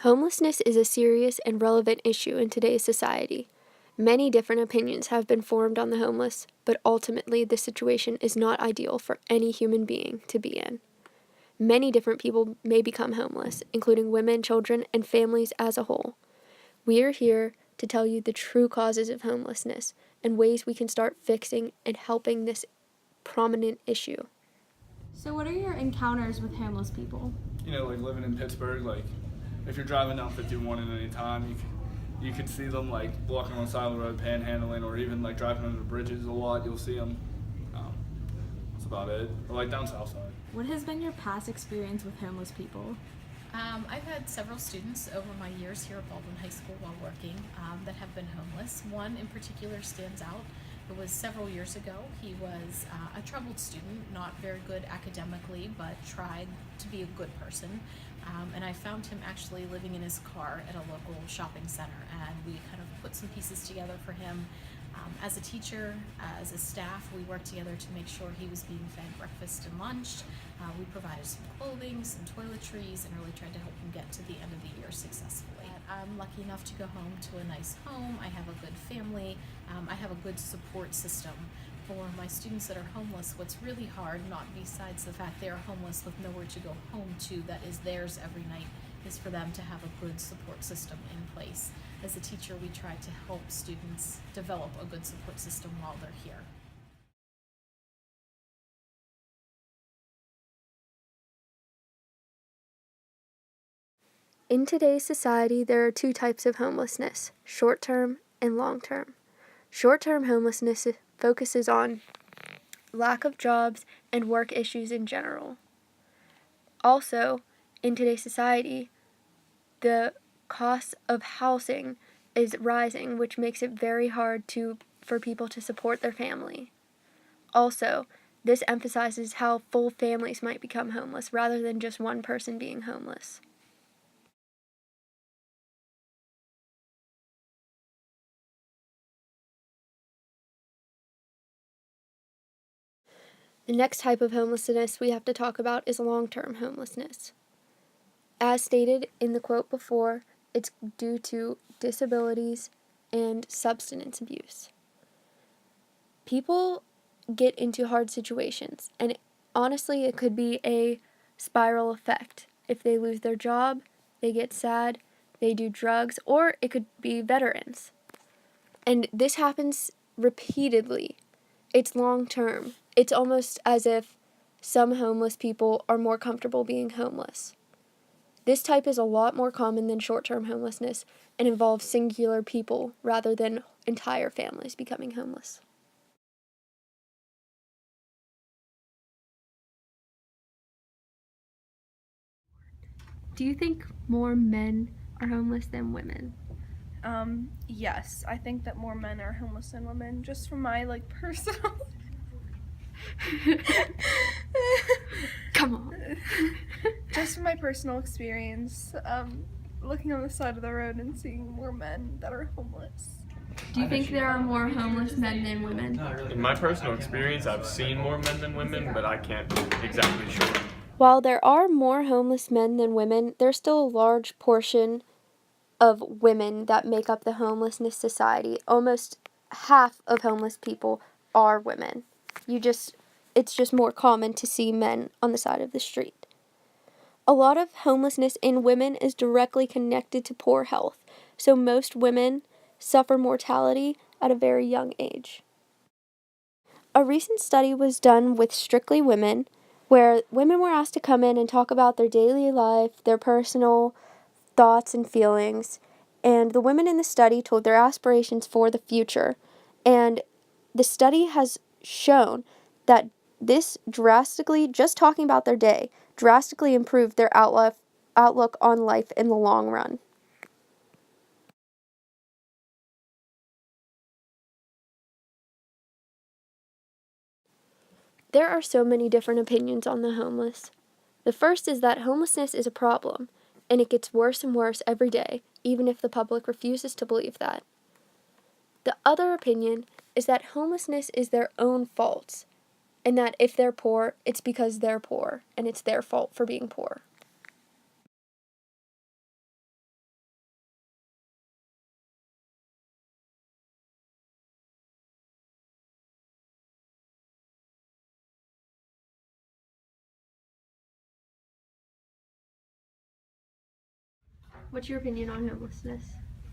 Homelessness is a serious and relevant issue in today's society. Many different opinions have been formed on the homeless, but ultimately the situation is not ideal for any human being to be in. Many different people may become homeless, including women, children, and families as a whole. We are here to tell you the true causes of homelessness and ways we can start fixing and helping this prominent issue. So what are your encounters with homeless people? Like living in Pittsburgh, like if you're driving down 51 at any time, you could see them like walking on the side of the road, panhandling, or even like driving under the bridges a lot. You'll see them. That's about it. Or like down south side. What has been your past experience with homeless people? I've had several students over my years here at Baldwin High School while working that have been homeless. One in particular stands out. It was several years ago. He was a troubled student, not very good academically, but tried to be a good person. And I found him actually living in his car at a local shopping center, and we kind of put some pieces together for him. As a teacher, as a staff, we worked together to make sure he was being fed breakfast and lunch. We provided some clothing, some toiletries, and really tried to help him get to the end of the year successfully. I'm lucky enough to go home to a nice home. I have a good family. I have a good support system. For my students that are homeless, what's really hard, not besides the fact they are homeless with nowhere to go home to that is theirs every night, is for them to have a good support system in place. As a teacher, we try to help students develop a good support system while they're here. In today's society, there are two types of homelessness: short-term and long-term. Short-term homelessness focuses on lack of jobs and work issues in general. Also, in today's society, the cost of housing is rising, which makes it very hard for people to support their family. Also, this emphasizes how full families might become homeless rather than just one person being homeless. The next type of homelessness we have to talk about is long-term homelessness. As stated in the quote before, it's due to disabilities and substance abuse. People get into hard situations, and honestly, it could be a spiral effect. If they lose their job, they get sad, they do drugs, or it could be veterans. And this happens repeatedly. It's long term. It's almost as if some homeless people are more comfortable being homeless. This type is a lot more common than short-term homelessness and involves singular people rather than entire families becoming homeless. Do you think more men are homeless than women? Yes, I think that more men are homeless than women, just from my personal Come on. just from my personal experience, looking on the side of the road and seeing more men that are homeless. Do you think there are more homeless men than women? In my personal experience, I've seen more men than women, but I can't be exactly sure. While there are more homeless men than women, there's still a large portion of women that make up the homelessness society. Almost half of homeless people are women. It's just more common to see men on the side of the street. A lot of homelessness in women is directly connected to poor health, so most women suffer mortality at a very young age. A recent study was done with strictly women, where women were asked to come in and talk about their daily life, their personal thoughts and feelings, and the women in the study told their aspirations for the future. And the study has shown that this drastically, just talking about their day, drastically improved their outlook on life in the long run. There are so many different opinions on the homeless. The first is that homelessness is a problem, and it gets worse and worse every day, even if the public refuses to believe that. The other opinion is that homelessness is their own fault, and that if they're poor, it's because they're poor, and it's their fault for being poor. What's your opinion on homelessness?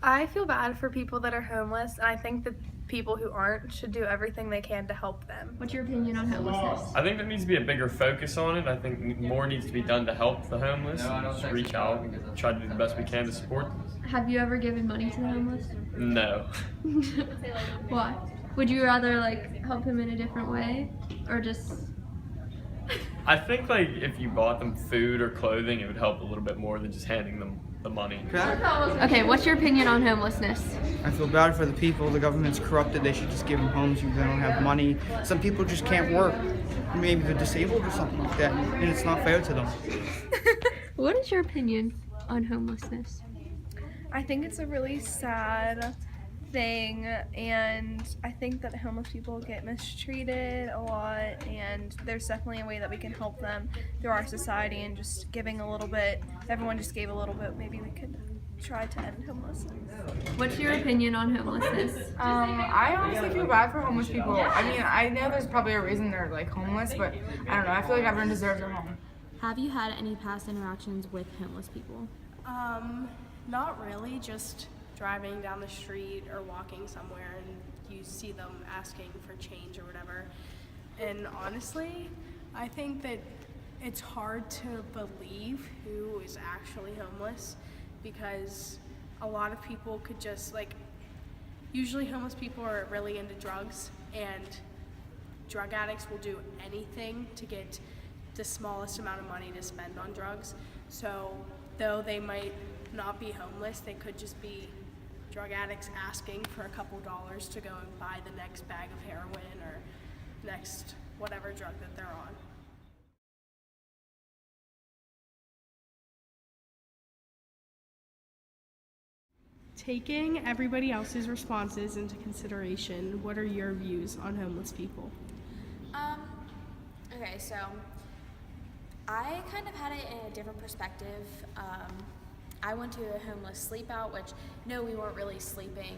I feel bad for people that are homeless, and I think that people who aren't should do everything they can to help them. What's your opinion on homelessness? I think there needs to be a bigger focus on it. I think more needs to be done to help the homeless. Just reach out, try to do the best we can to support them. Have you ever given money to the homeless? No. Why? Would you rather like help him in a different way, or just? I think like if you bought them food or clothing, it would help a little bit more than just handing them the money. Okay, what's your opinion on homelessness? I feel bad for the people. The government's corrupted. They should just give them homes if they don't have money. Some people just can't work. Maybe they're disabled or something like that, and it's not fair to them. What is your opinion on homelessness? I think it's a really sad thing, and I think that homeless people get mistreated a lot, and there's definitely a way that we can help them through our society, and just giving a little bit. If everyone just gave a little bit, maybe we could try to end homelessness. What's your opinion on homelessness? I honestly feel bad for homeless people. I mean, I know there's probably a reason they're like homeless, but I don't know. I feel like everyone deserves a home. Have you had any past interactions with homeless people? Not really, just driving down the street or walking somewhere and you see them asking for change or whatever. And honestly, I think that it's hard to believe who is actually homeless because a lot of people could just usually homeless people are really into drugs, and drug addicts will do anything to get the smallest amount of money to spend on drugs. So though they might not be homeless, they could just be drug addicts asking for a couple dollars to go and buy the next bag of heroin or next whatever drug that they're on. Taking everybody else's responses into consideration, what are your views on homeless people? Okay, so I kind of had it in a different perspective. I went to a homeless sleep out, which no, we weren't really sleeping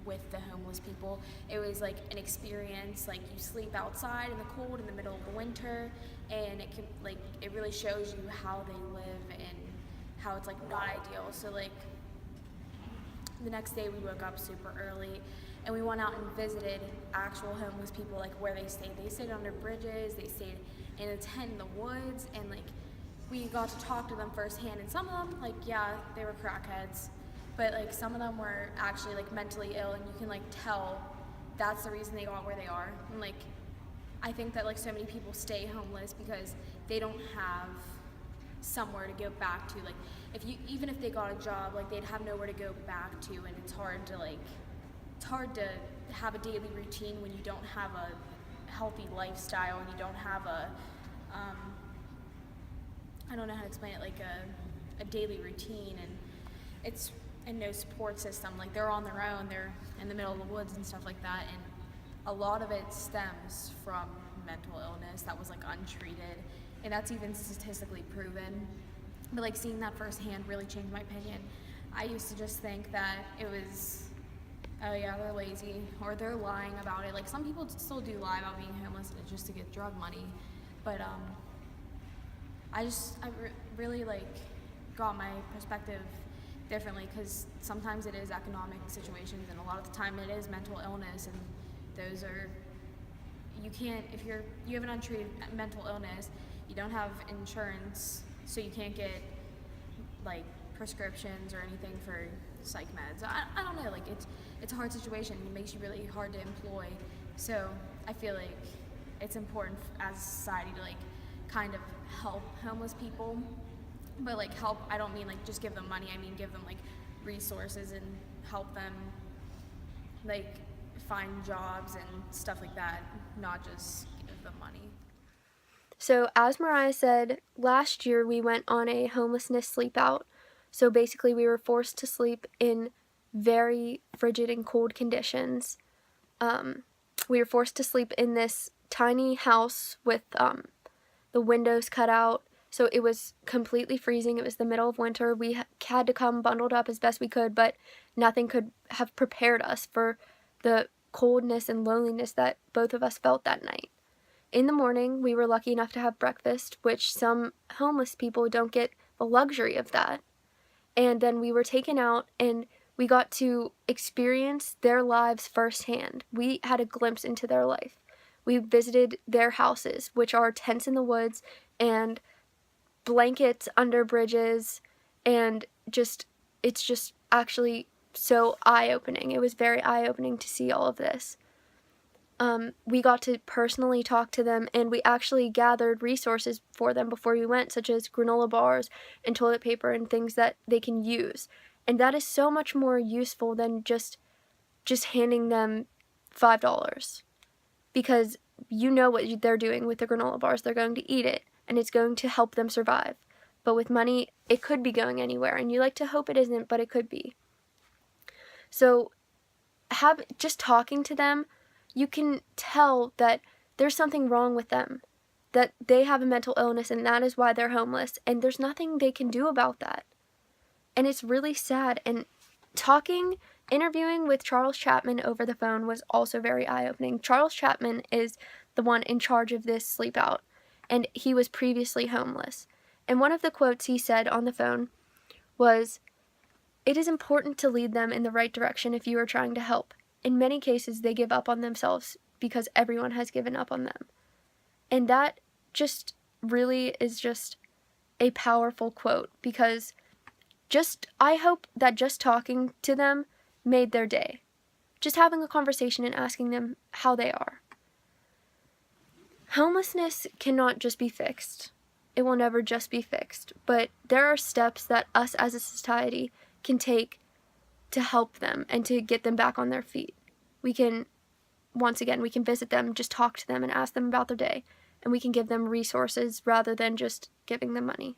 with the homeless people. It was like an experience, like you sleep outside in the cold in the middle of the winter, and it really shows you how they live and how it's not ideal. So the next day we woke up super early and we went out and visited actual homeless people, where they stayed. They stayed under bridges, they stayed in a tent in the woods, and we got to talk to them firsthand. And some of them, yeah, they were crackheads, but some of them were actually mentally ill, and you can tell that's the reason they got where they are. And I think that so many people stay homeless because they don't have somewhere to go back to. Even if they got a job, they'd have nowhere to go back to, and it's hard to have a daily routine when you don't have a healthy lifestyle and you don't have a I don't know how to explain it, a daily routine, and no support system. They're on their own, they're in the middle of the woods and stuff like that, and a lot of it stems from mental illness that was untreated, and that's even statistically proven. But seeing that firsthand really changed my opinion. I used to just think that it was, oh yeah, they're lazy, or they're lying about it. Some people still do lie about being homeless and it's just to get drug money. But I really got my perspective differently, because sometimes it is economic situations, and a lot of the time it is mental illness, and those are, you can't, if you have an untreated mental illness, you don't have insurance, so you can't get prescriptions or anything for psych meds. I don't know, it's a hard situation. It makes you really hard to employ. So I feel it's important as a society to kind of help homeless people. But help, I don't mean just give them money. I mean give them resources and help them find jobs and stuff like that, not just give them money. So as Mariah said, last year we went on a homelessness sleep out. So basically we were forced to sleep in very frigid and cold conditions. We were forced to sleep in this tiny house with the windows cut out. So it was completely freezing. It was the middle of winter. We had to come bundled up as best we could, but nothing could have prepared us for the coldness and loneliness that both of us felt that night. In the morning, we were lucky enough to have breakfast, which some homeless people don't get the luxury of that. And then we were taken out and we got to experience their lives firsthand. We had a glimpse into their life. We visited their houses, which are tents in the woods and blankets under bridges, and it's just actually so eye-opening. It was very eye-opening to see all of this. We got to personally talk to them, and we actually gathered resources for them before we went, such as granola bars and toilet paper and things that they can use. And that is so much more useful than just handing them $5, because you know what they're doing with the granola bars. They're going to eat it, and it's going to help them survive. But with money, it could be going anywhere, and you like to hope it isn't, but it could be. So just talking to them, you can tell that there's something wrong with them, that they have a mental illness, and that is why they're homeless, and there's nothing they can do about that. And it's really sad. And interviewing with Charles Chapman over the phone was also very eye-opening. Charles Chapman is the one in charge of this sleep out, and he was previously homeless. And one of the quotes he said on the phone was, "It is important to lead them in the right direction if you are trying to help. In many cases, they give up on themselves because everyone has given up on them." And that just really is just a powerful quote, because I hope that just talking to them made their day. Just having a conversation and asking them how they are. Homelessness cannot just be fixed. It will never just be fixed. But there are steps that us as a society can take to help them and to get them back on their feet. We can visit them, just talk to them and ask them about their day. And we can give them resources rather than just giving them money.